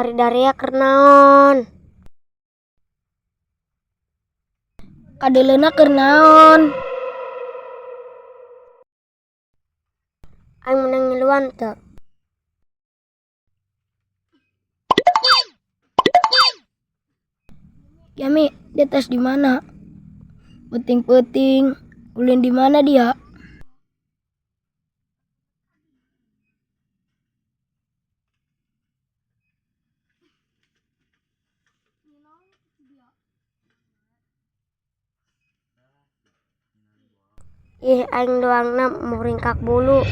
Ari Daria keur naon? Kadeleuna keur naon? Aing menang ngiluan teu? Yami, dia tes di mana? Puting-puting, ulin di mana dia? Ih, aing doangna mau ringkak bulu.